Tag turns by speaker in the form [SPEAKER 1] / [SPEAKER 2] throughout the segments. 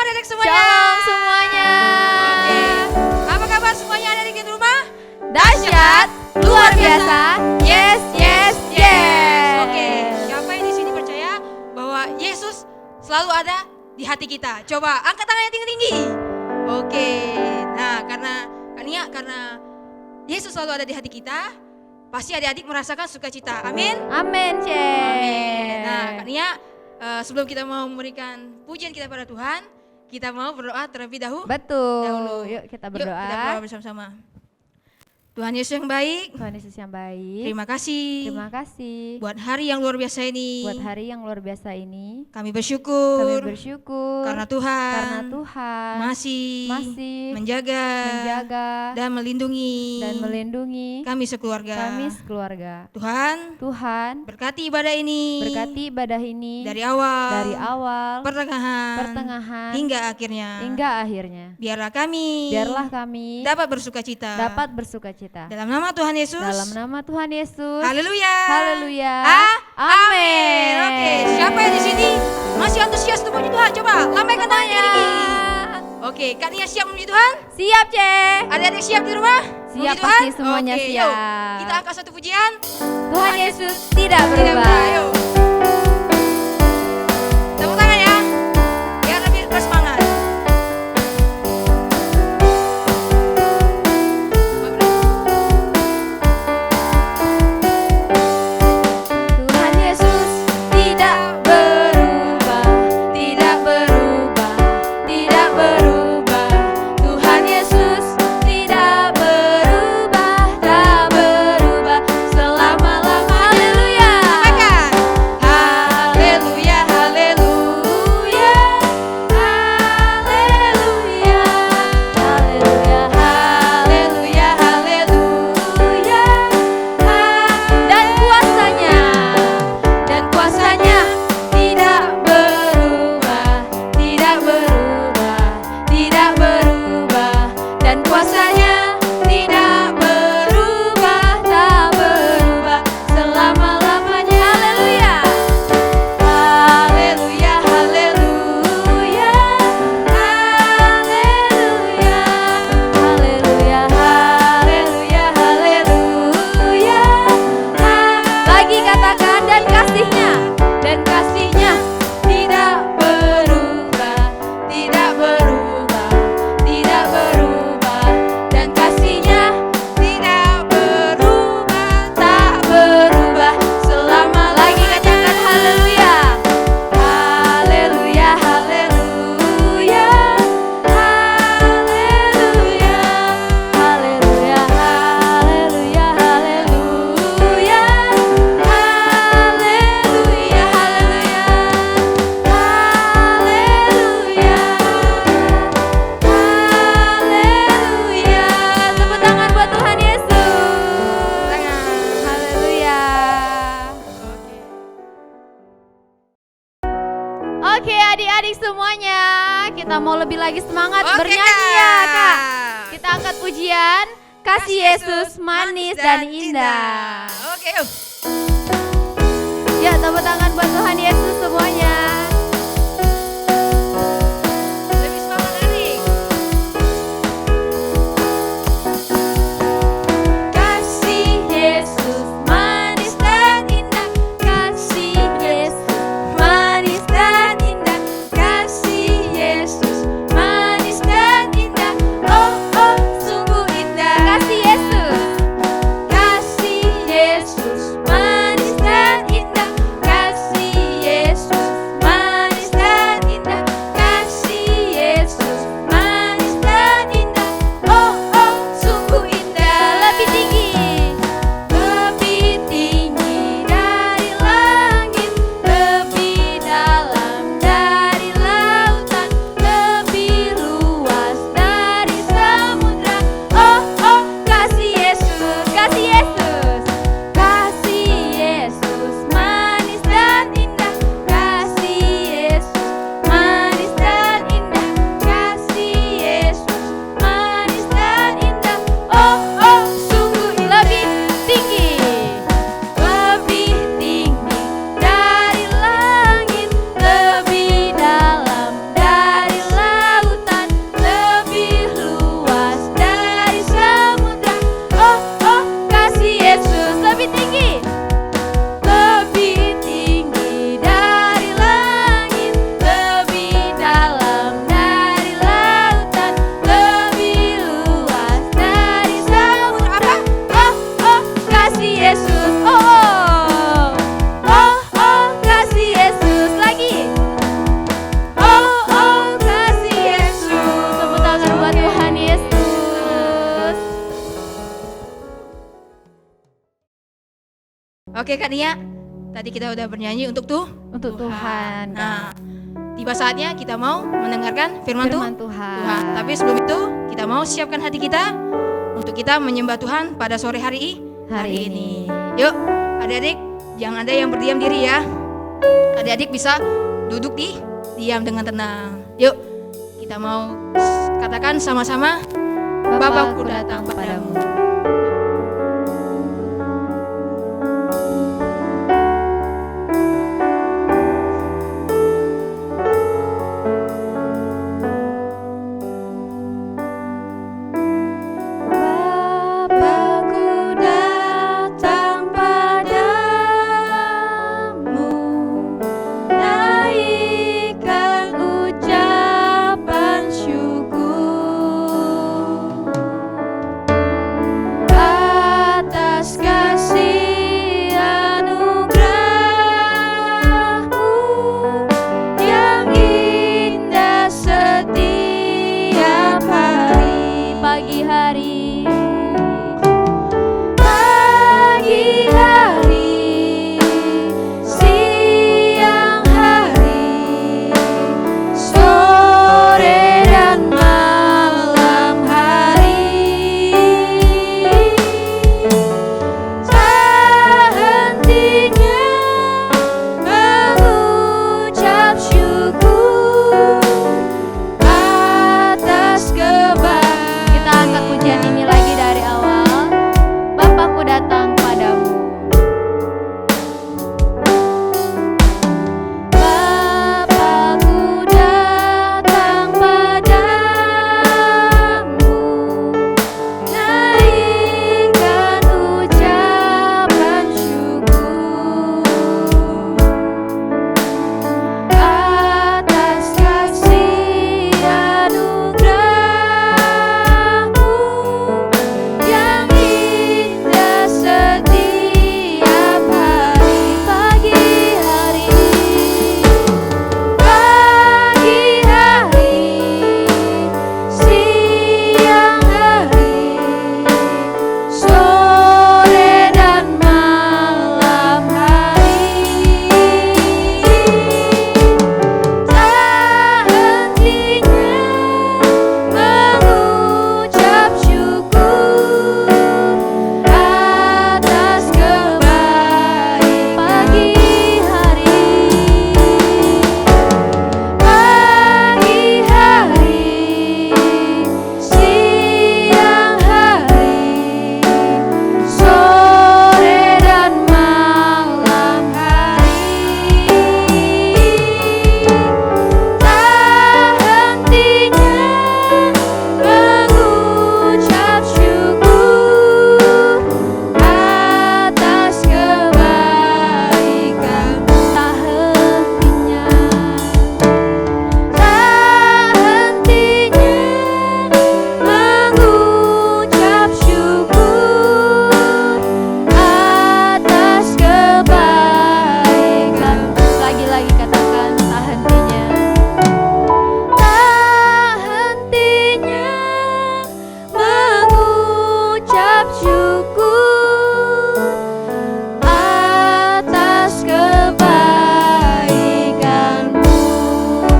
[SPEAKER 1] adik-adik semuanya.
[SPEAKER 2] Shalom semuanya.
[SPEAKER 1] Oke. Apa kabar semuanya adik di rumah?
[SPEAKER 2] Dahsyat, luar biasa. Yes, yes, yes.
[SPEAKER 1] Oke. Siapa yang di sini percaya bahwa Yesus selalu ada di hati kita? Coba angkat tangannya tinggi-tinggi. Oke. Nah, karena Yesus selalu ada di hati kita, pasti adik-adik merasakan sukacita. Amin.
[SPEAKER 2] Amin, Cek.
[SPEAKER 1] Amin. Nah, Kania, sebelum kita mau memberikan pujian kita pada Tuhan, kita mau berdoa terlebih dahulu.
[SPEAKER 2] Betul. Yuk kita berdoa.
[SPEAKER 1] Yuk kita berdoa bersama-sama. Tuhan Yesus yang baik,
[SPEAKER 2] Tuhan Yesus yang baik.
[SPEAKER 1] terima kasih.
[SPEAKER 2] Terima kasih
[SPEAKER 1] Buat hari yang luar biasa ini.
[SPEAKER 2] buat hari yang luar biasa ini.
[SPEAKER 1] Kami bersyukur.
[SPEAKER 2] Kami bersyukur
[SPEAKER 1] karena Tuhan masih menjaga dan melindungi kami sekeluarga. Tuhan berkati ibadah ini dari awal pertengahan hingga akhirnya. Biarlah kami dapat bersuka cita dalam nama Tuhan Yesus. Haleluya.
[SPEAKER 2] Haleluya.
[SPEAKER 1] Amin. Oke, siapa yang di sini masih antusias untuk memuji Tuhan? Coba lambaikan tangannya tinggi. Oke, Kak Nia siap memuji Tuhan?
[SPEAKER 2] Siap, Cek.
[SPEAKER 1] Adik-adik siap di rumah?
[SPEAKER 2] Siap,
[SPEAKER 1] Memuji Tuhan?
[SPEAKER 2] pasti semuanya
[SPEAKER 1] Oke,
[SPEAKER 2] siap.
[SPEAKER 1] Yuk, kita angkat satu pujian.
[SPEAKER 2] Tuhan Yesus tidak berubah.
[SPEAKER 1] Yuk. Tepuk tangan ya, biar lebih bersemangat.
[SPEAKER 2] Tuhan Yesus tidak berubah, tidak berubah, tidak berubah. Tuhan Yesus tidak berubah, tak berubah selama-lamanya. Haleluya.
[SPEAKER 1] Haleluya, haleluya.
[SPEAKER 2] Haleluya. Haleluya. Haleluya. Haleluya. Dan kuasanya tidak berubah, tidak berubah, tidak berubah. Dan kuasanya tidak berubah, tak berubah selama-lamanya. Haleluya. Haleluya. Haleluya. Haleluya. Haleluya. Haleluya. Haleluya. Lagi katakan dan kasihnya tidak berubah, tidak berubah, tidak berubah. Dan kasihnya
[SPEAKER 1] Tidak berubah,
[SPEAKER 2] tak berubah selama. Lagi katakan haleluya. Haleluya. Haleluya. Haleluya. Haleluya. Haleluya. Haleluya. Haleluya. Haleluya. Haleluya. Tepuk tangan buat Tuhan Yesus. Haleluya. Oke adik-adik semuanya, kita mau lebih lagi semangat
[SPEAKER 1] Oke,
[SPEAKER 2] bernyanyi
[SPEAKER 1] Kak.
[SPEAKER 2] ya Kak. Kita angkat pujian, kasih Yesus manis dan indah.
[SPEAKER 1] Oke, yuk.
[SPEAKER 2] Ya tepuk tangan buat Tuhan Yesus semuanya.
[SPEAKER 1] Lebih semangat lagi.
[SPEAKER 2] Kasih Yesus manis dan indah, kasih Yesus manis dan indah, kasih Yesus manis dan indah. Oh oh sungguh indah. Kasih Yesus manis dan indah, kasih Yesus manis
[SPEAKER 1] Oke Kak Nia, tadi kita udah bernyanyi untuk
[SPEAKER 2] Tuhan.
[SPEAKER 1] Nah, tiba saatnya kita mau mendengarkan firman
[SPEAKER 2] Tuhan.
[SPEAKER 1] Tapi sebelum itu kita mau siapkan hati kita untuk kita menyembah Tuhan pada sore hari ini. Yuk, adik-adik, jangan ada yang berdiam diri ya. Adik-adik bisa duduk diam dengan tenang. Yuk, kita mau katakan sama-sama, Bapakku datang padamu.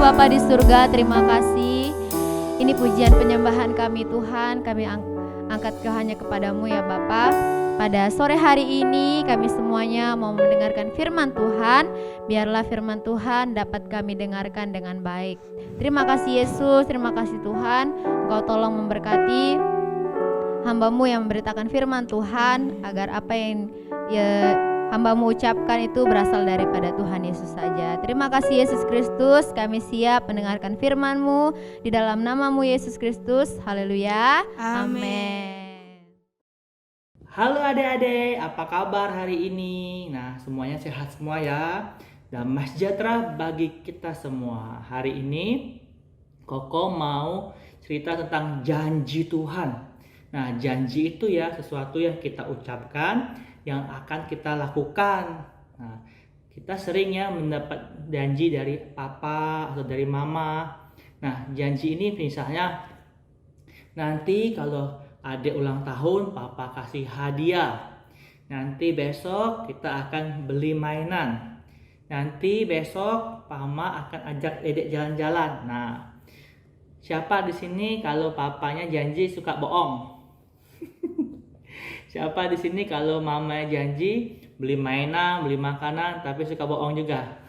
[SPEAKER 2] Bapa di surga, terima kasih. Ini pujian penyembahan kami Tuhan, kami angkat hanya kepadamu ya Bapa. Pada sore hari ini kami semuanya mau mendengarkan firman Tuhan. Biarlah firman Tuhan dapat kami dengarkan dengan baik. Terima kasih Yesus, terima kasih Tuhan. Engkau tolong memberkati hamba-Mu yang memberitakan firman Tuhan, agar apa yang hamba-Mu ucapkan itu berasal daripada Tuhan Yesus saja. Terima kasih Yesus Kristus, kami siap mendengarkan firman-Mu di dalam nama-Mu Yesus Kristus. Haleluya. Amin.
[SPEAKER 3] Halo adik-adik, apa kabar hari ini? Nah, semuanya sehat semua ya. Damai sejahtera bagi kita semua. Hari ini Koko mau cerita tentang janji Tuhan. Nah, janji itu ya sesuatu yang kita ucapkan, yang akan kita lakukan. Nah, kita sering ya mendapat janji dari papa atau dari mama. Nah, janji ini misalnya nanti kalau adik ulang tahun, papa kasih hadiah. Nanti besok kita akan beli mainan. Nanti besok Mama akan ajak Dedek jalan-jalan. Nah, siapa di sini kalau papanya janji suka bohong? Siapa di sini kalau mamanya janji beli mainan, beli makanan tapi suka bohong juga?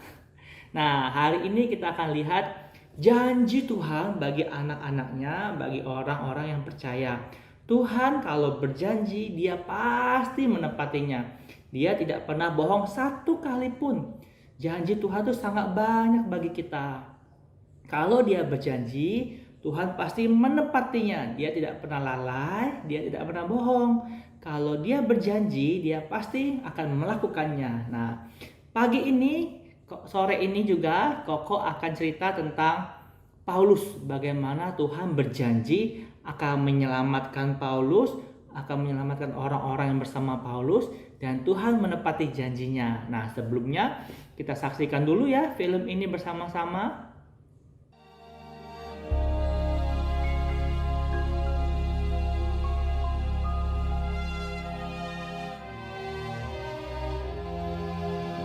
[SPEAKER 3] Nah, hari ini kita akan lihat janji Tuhan bagi anak-anaknya, bagi orang-orang yang percaya. Tuhan kalau berjanji, Dia pasti menepatinya. Dia tidak pernah bohong satu kali pun. Janji Tuhan itu sangat banyak bagi kita. Kalau Dia berjanji, Tuhan pasti menepatinya. Dia tidak pernah lalai, Dia tidak pernah bohong. Kalau Dia berjanji, Dia pasti akan melakukannya. Nah, pagi ini, sore ini juga Koko akan cerita tentang Paulus. Bagaimana Tuhan berjanji akan menyelamatkan Paulus, akan menyelamatkan orang-orang yang bersama Paulus, dan Tuhan menepati janjinya. Nah, sebelumnya kita saksikan dulu ya film ini bersama-sama.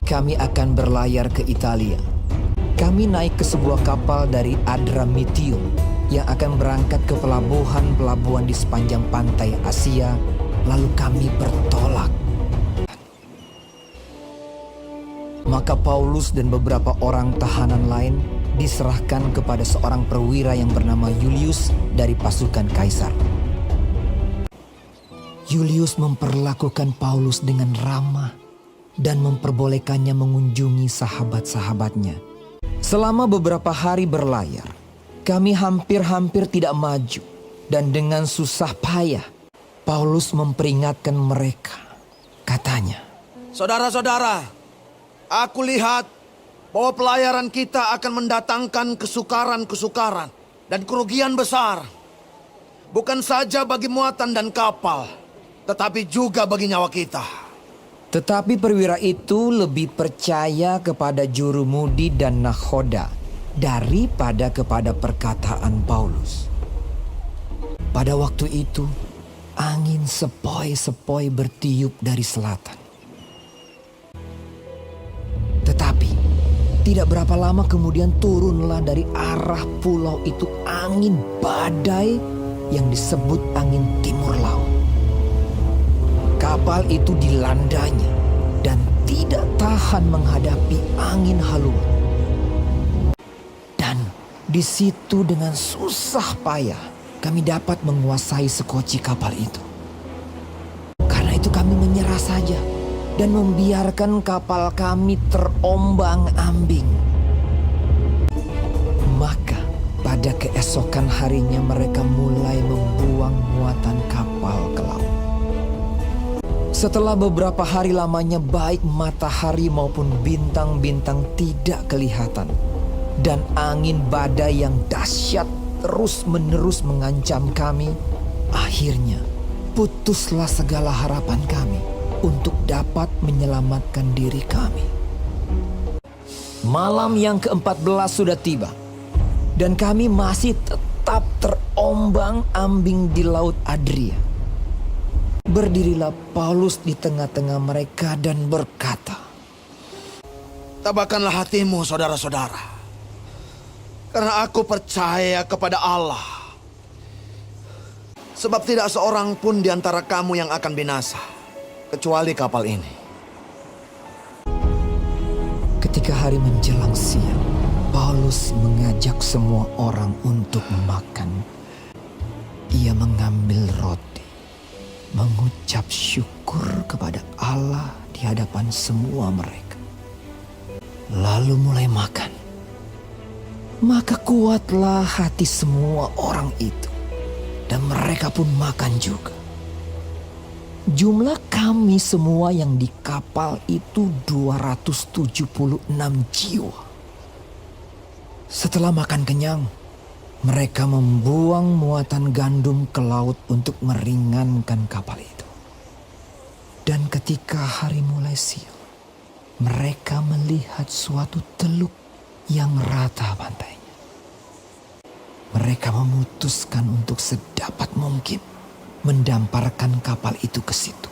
[SPEAKER 4] Kami akan berlayar ke Italia. Kami naik ke sebuah kapal dari Adramyttium yang akan berangkat ke pelabuhan-pelabuhan di sepanjang pantai Asia, lalu kami bertolak. Maka Paulus dan beberapa orang tahanan lain diserahkan kepada seorang perwira yang bernama Julius dari pasukan Kaisar. Julius memperlakukan Paulus dengan ramah dan memperbolehkannya mengunjungi sahabat-sahabatnya. Selama beberapa hari berlayar, kami hampir-hampir tidak maju, dan dengan susah payah Paulus memperingatkan mereka. Katanya,
[SPEAKER 5] "Saudara-saudara, aku lihat bahwa pelayaran kita akan mendatangkan kesukaran-kesukaran dan kerugian besar. Bukan saja bagi muatan dan kapal, tetapi juga bagi nyawa kita."
[SPEAKER 4] Tetapi perwira itu lebih percaya kepada jurumudi dan nakhoda daripada kepada perkataan Paulus. Pada waktu itu, angin sepoi-sepoi bertiup dari selatan. Tetapi, tidak berapa lama kemudian turunlah dari arah pulau itu angin badai yang disebut angin timur laut. Kapal itu dilandanya dan tidak tahan menghadapi angin haluan. Dan di situ dengan susah payah kami dapat menguasai sekoci kapal itu. Karena itu kami menyerah saja dan membiarkan kapal kami terombang-ambing. Maka pada keesokan harinya mereka mulai membuang muatan kapal ke laut. Setelah beberapa hari lamanya baik matahari maupun bintang-bintang tidak kelihatan, dan angin badai yang dahsyat terus-menerus mengancam kami, akhirnya putuslah segala harapan kami untuk dapat menyelamatkan diri kami. Malam yang ke-14 sudah tiba, dan kami masih tetap terombang-ambing di Laut Adria. Berdirilah Paulus di tengah-tengah mereka dan berkata,
[SPEAKER 5] Tabahkanlah hatimu, saudara-saudara, karena aku percaya kepada Allah. Sebab tidak seorang pun di antara kamu yang akan binasa, kecuali kapal ini.
[SPEAKER 4] Ketika hari menjelang siang, Paulus mengajak semua orang untuk makan. Ia mengambil roti, mengucap syukur kepada Allah di hadapan semua mereka, lalu mulai makan. Maka kuatlah hati semua orang itu, dan mereka pun makan juga. Jumlah kami semua yang di kapal itu 276 jiwa. Setelah makan kenyang, mereka membuang muatan gandum ke laut untuk meringankan kapal itu. Dan ketika hari mulai siang, mereka melihat suatu teluk yang rata pantainya. Mereka memutuskan untuk sedapat mungkin mendamparkan kapal itu ke situ.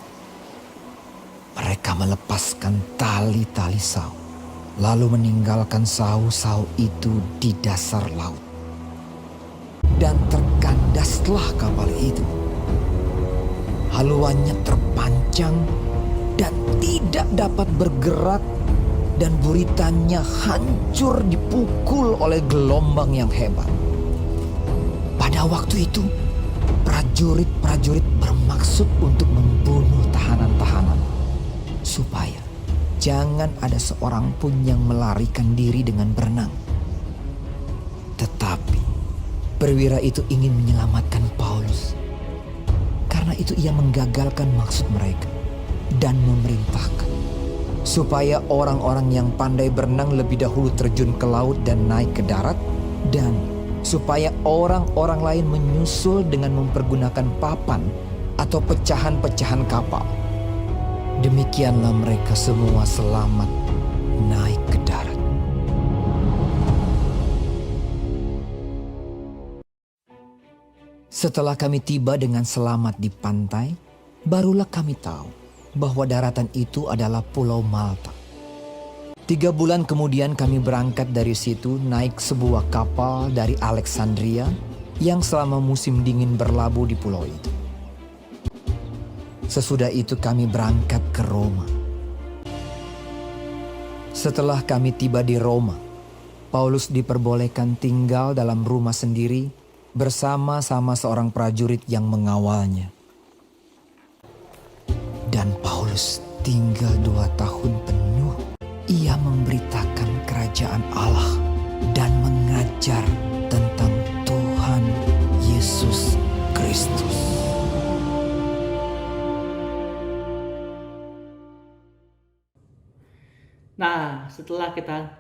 [SPEAKER 4] Mereka melepaskan tali-tali Saul, lalu meninggalkan Saul itu di dasar laut. Dan terkandaslah kapal itu. Haluannya terpancang dan tidak dapat bergerak, dan buritannya hancur dipukul oleh gelombang yang hebat. Pada waktu itu, prajurit-prajurit bermaksud untuk membunuh tahanan-tahanan, supaya jangan ada seorang pun yang melarikan diri dengan berenang. Tetapi perwira itu ingin menyelamatkan Paulus. Karena itu ia menggagalkan maksud mereka dan memerintahkan supaya orang-orang yang pandai berenang lebih dahulu terjun ke laut dan naik ke darat, dan supaya orang-orang lain menyusul dengan mempergunakan papan atau pecahan-pecahan kapal. Demikianlah mereka semua selamat naik ke darat. Setelah kami tiba dengan selamat di pantai, barulah kami tahu bahwa daratan itu adalah Pulau Malta. 3 bulan kemudian kami berangkat dari situ naik sebuah kapal dari Alexandria yang selama musim dingin berlabuh di pulau itu. Sesudah itu kami berangkat ke Roma. Setelah kami tiba di Roma, Paulus diperbolehkan tinggal dalam rumah sendiri bersama-sama seorang prajurit yang mengawalnya. Dan Paulus tinggal 2 tahun penuh. Ia memberitakan kerajaan Allah dan mengajar tentang Tuhan Yesus Kristus.
[SPEAKER 3] Nah, setelah kita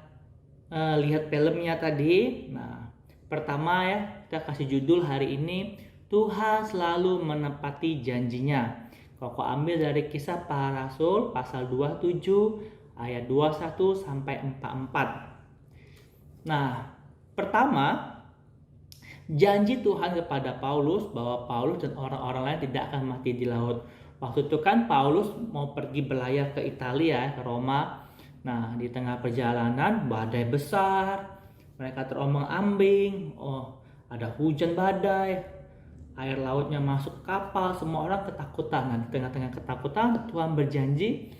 [SPEAKER 3] lihat filmnya tadi, nah pertama ya kita kasih judul hari ini, Tuhan selalu menepati janjinya. Koko ambil dari Kisah Para Rasul pasal 27 ayat 21 sampai 44. Nah, pertama, janji Tuhan kepada Paulus bahwa Paulus dan orang-orang lain tidak akan mati di laut. Waktu itu kan Paulus mau pergi berlayar ke Italia, ke Roma. Nah, di tengah perjalanan badai besar, mereka terombang-ambing, ada hujan badai, air lautnya masuk kapal, semua orang ketakutan. Nah, di tengah-tengah ketakutan Tuhan berjanji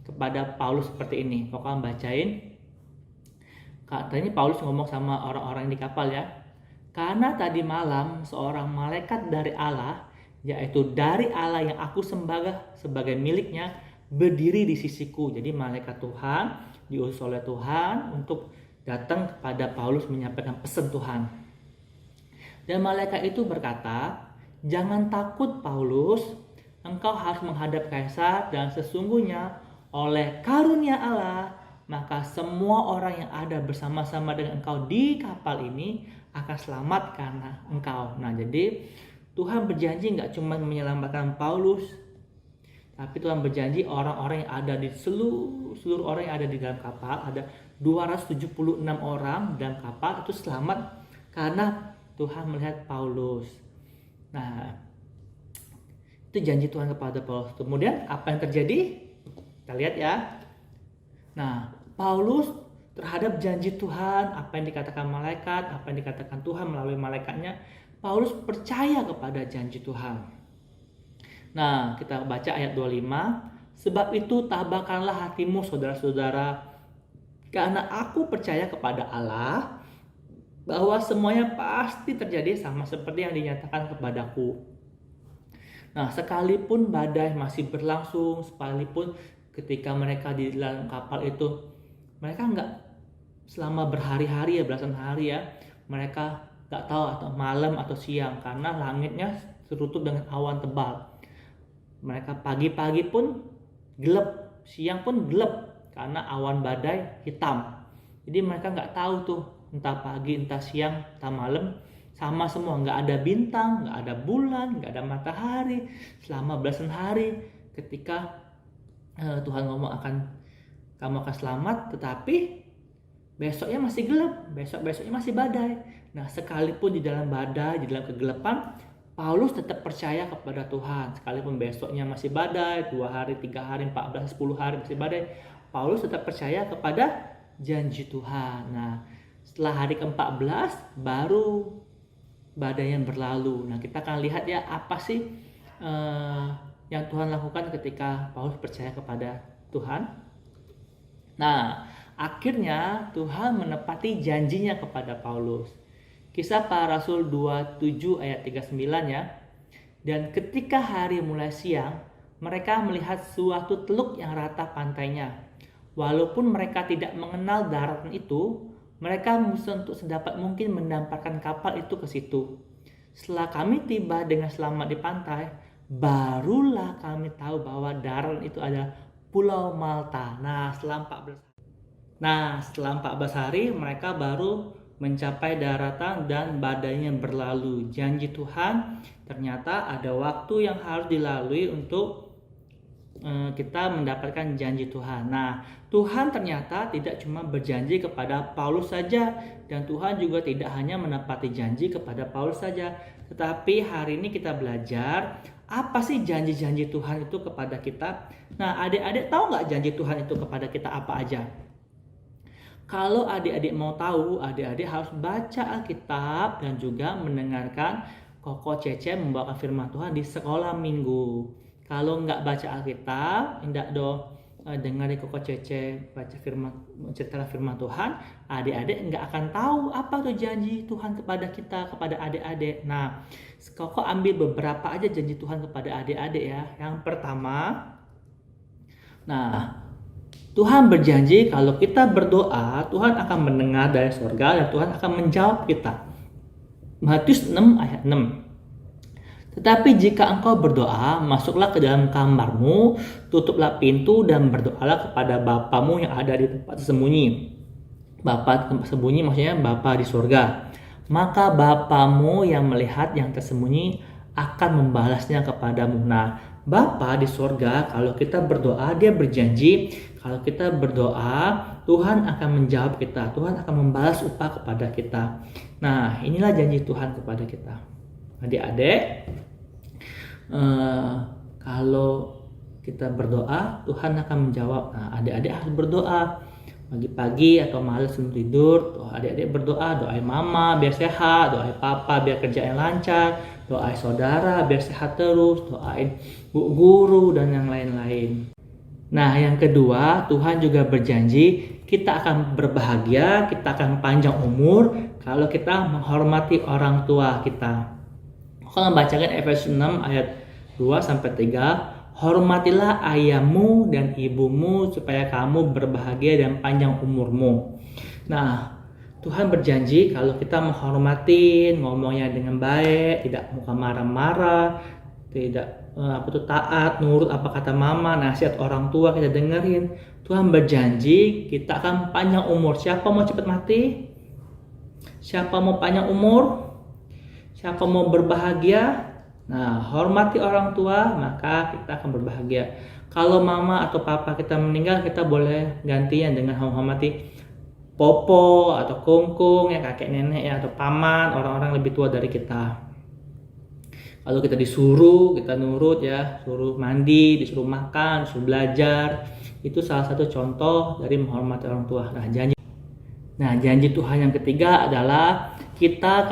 [SPEAKER 3] kepada Paulus seperti ini. Pokoknya bacain. Katanya Paulus ngomong sama orang-orang di kapal ya. Karena tadi malam seorang malaikat dari Allah, yaitu dari Allah yang aku sembah sebagai miliknya, berdiri di sisiku. Jadi malaikat Tuhan diutus oleh Tuhan untuk datang kepada Paulus menyampaikan pesan Tuhan. Dan malaikat itu berkata, "Jangan takut Paulus, engkau harus menghadap kaisar, dan sesungguhnya oleh karunia Allah maka semua orang yang ada bersama-sama dengan engkau di kapal ini akan selamat karena engkau." Nah, jadi Tuhan berjanji nggak cuma menyelamatkan Paulus, tapi Tuhan berjanji orang-orang yang ada di seluruh orang yang ada di dalam kapal, ada 276 orang dalam kapal itu selamat karena Tuhan melihat Paulus. Nah, itu janji Tuhan kepada Paulus. Kemudian apa yang terjadi? Kita lihat ya. Nah, Paulus terhadap janji Tuhan, apa yang dikatakan malaikat, apa yang dikatakan Tuhan melalui malaikatnya, Paulus percaya kepada janji Tuhan. Nah, kita baca ayat 25. Sebab itu tabahkanlah hatimu saudara-saudara, karena aku percaya kepada Allah bahwa semuanya pasti terjadi sama seperti yang dinyatakan kepadaku. Nah, sekalipun badai masih berlangsung, sekalipun ketika mereka di dalam kapal itu, mereka nggak selama berhari-hari ya, belasan hari ya, mereka nggak tahu atau malam atau siang karena langitnya tertutup dengan awan tebal. Mereka pagi-pagi pun gelap, siang pun gelap karena awan badai hitam. Jadi mereka nggak tahu tuh entah pagi, entah siang, entah malam, sama semua, nggak ada bintang, nggak ada bulan, nggak ada matahari selama belasan hari. Ketika Tuhan ngomong kamu akan selamat, tetapi besoknya masih gelap, besoknya masih badai. Nah, sekalipun di dalam badai, di dalam kegelapan, Paulus tetap percaya kepada Tuhan, sekalipun besoknya masih badai, 2 hari, 3 hari, 14, 10 hari masih badai, Paulus tetap percaya kepada janji Tuhan. Nah, setelah hari ke-14 baru badai yang berlalu. Nah, kita akan lihat ya apa sih yang Tuhan lakukan ketika Paulus percaya kepada Tuhan. Nah, akhirnya Tuhan menepati janjinya kepada Paulus. Kisah Para Rasul 27 ayat 39 ya. Dan ketika hari mulai siang, mereka melihat suatu teluk yang rata pantainya. Walaupun mereka tidak mengenal daratan itu, mereka berusaha untuk sedapat mungkin mendamparkan kapal itu ke situ. Setelah kami tiba dengan selamat di pantai, barulah kami tahu bahwa daratan itu adalah Pulau Malta. Nah, setelah 14 hari mereka baru mencapai daratan dan badainya berlalu. Janji Tuhan ternyata ada waktu yang harus dilalui untuk kita mendapatkan janji Tuhan. Nah, Tuhan ternyata tidak cuma berjanji kepada Paulus saja, dan Tuhan juga tidak hanya menepati janji kepada Paulus saja, tetapi hari ini kita belajar apa sih janji-janji Tuhan itu kepada kita. Nah, adik-adik tahu nggak janji Tuhan itu kepada kita apa aja? Kalau adik-adik mau tahu, adik-adik harus baca Alkitab dan juga mendengarkan Koko Cece membawakan firman Tuhan di sekolah minggu. Kalau nggak baca Alkitab, tidak dengar Koko Cece baca cerita firman Tuhan, adik-adik nggak akan tahu apa tuh janji Tuhan kepada kita, kepada adik-adik. Nah, Koko ambil beberapa aja janji Tuhan kepada adik-adik ya. Yang pertama, nah, Tuhan berjanji kalau kita berdoa, Tuhan akan mendengar dari surga dan Tuhan akan menjawab kita. Matius 6 ayat 6. Tetapi jika engkau berdoa, masuklah ke dalam kamarmu, tutuplah pintu dan berdoalah kepada Bapamu yang ada di tempat sembunyi. Bapa tempat sembunyi maksudnya Bapa di surga. Maka Bapamu yang melihat yang tersembunyi akan membalasnya kepadamu. Nah, Bapa di surga, kalau kita berdoa, dia berjanji kalau kita berdoa, Tuhan akan menjawab kita. Tuhan akan membalas upah kepada kita. Nah, inilah janji Tuhan kepada kita. Adik-adik, kalau kita berdoa, Tuhan akan menjawab. Nah, adik-adik harus berdoa pagi-pagi atau malam sebelum tidur. Adik-adik berdoa, doain mama biar sehat, doain papa biar kerjaan lancar, doain saudara biar sehat terus, doain bu guru dan yang lain-lain. Nah, yang kedua, Tuhan juga berjanji kita akan berbahagia, kita akan panjang umur kalau kita menghormati orang tua kita. Kalau membacakan Efesus 6 ayat 2-3, hormatilah ayahmu dan ibumu supaya kamu berbahagia dan panjang umurmu. Nah, Tuhan berjanji kalau kita menghormatin, ngomongnya dengan baik, tidak muka marah-marah, tidak taat, nurut apa kata mama, nasihat orang tua kita dengerin. Tuhan berjanji kita akan panjang umur. Siapa mau cepat mati? Siapa mau panjang umur? Siapa mau berbahagia? Nah, hormati orang tua, maka kita akan berbahagia. Kalau mama atau papa kita meninggal, kita boleh gantian dengan menghormati popo atau kungkung ya, kakek nenek ya, atau paman, orang-orang lebih tua dari kita. Kalau kita disuruh, kita nurut ya, suruh mandi, disuruh makan, disuruh belajar, itu salah satu contoh dari menghormati orang tua. Nah, janji Tuhan yang ketiga adalah kita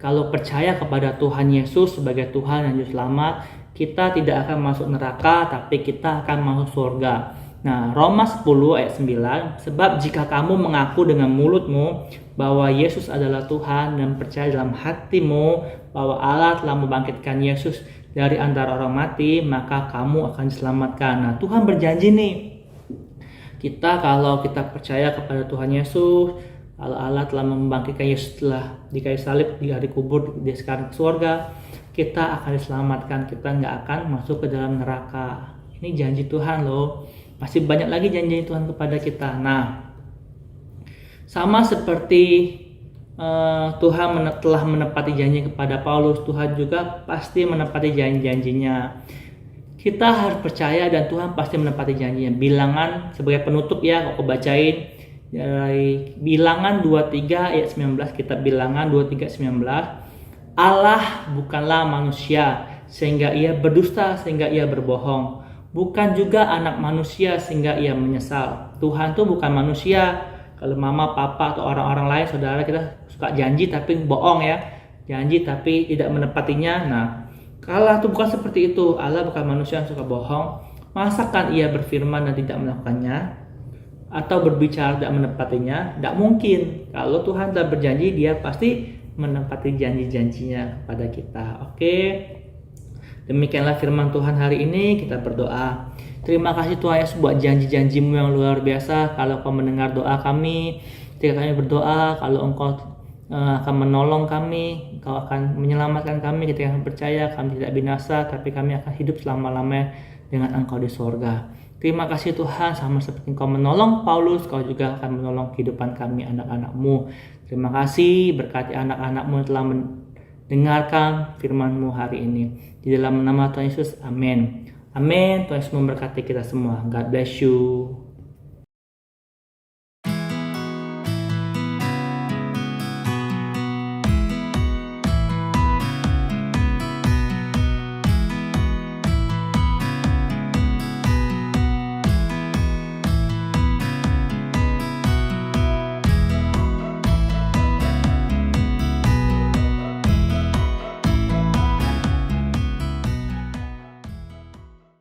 [SPEAKER 3] kalau percaya kepada Tuhan Yesus sebagai Tuhan dan Juru Selamat, kita tidak akan masuk neraka, tapi kita akan masuk surga. Nah, Roma 10 ayat 9, sebab jika kamu mengaku dengan mulutmu bahwa Yesus adalah Tuhan dan percaya dalam hatimu bahwa Allah telah membangkitkan Yesus dari antara orang mati, maka kamu akan diselamatkan. Nah, Tuhan berjanji nih, kalau kita percaya kepada Tuhan Yesus, kalau Allah telah membangkitkan Yesus setelah di kayu salib, dia dikubur, dia sekarang ke surga, kita akan diselamatkan, kita nggak akan masuk ke dalam neraka. Ini janji Tuhan loh. Masih banyak lagi janji Tuhan kepada kita. Nah, sama seperti Tuhan telah menepati janji kepada Paulus, Tuhan juga pasti menepati janji-janjinya. Kita harus percaya dan Tuhan pasti menepati janjinya. Bilangan sebagai penutup ya, aku bacain dari Bilangan 23 ayat 19, kitab Bilangan 23 19. Allah bukanlah manusia sehingga ia berdusta, sehingga ia berbohong. Bukan juga anak manusia sehingga ia menyesal. Tuhan tuh bukan manusia. Kalau mama, papa, atau orang-orang lain, saudara kita suka janji tapi bohong ya. Janji tapi tidak menepatinya. Nah, Allah tuh bukan seperti itu. Allah bukan manusia yang suka bohong. Masakan ia berfirman dan tidak melakukannya? Atau berbicara tidak menepatinya? Tidak mungkin. Kalau Tuhan telah berjanji, dia pasti menepati janji-janjinya kepada kita. Oke. Demikianlah firman Tuhan hari ini. Kita berdoa. Terima kasih Tuhan Yesus buat janji-janjimu yang luar biasa. Kalau Kau mendengar doa kami, ketika kami berdoa, kalau Engkau akan menolong kami, Engkau akan menyelamatkan kami ketika kami percaya, kami tidak binasa, tapi kami akan hidup selama-lamanya dengan Engkau di sorga. Terima kasih Tuhan, sama seperti Engkau menolong Paulus, Kau juga akan menolong kehidupan kami anak-anak-Mu. Terima kasih, berkati anak-anak-Mu yang telah mendengarkan firman-Mu hari ini. Di dalam nama Tuhan Yesus, amin. Amin. Tuhan Yesus memberkati kita semua. God bless you.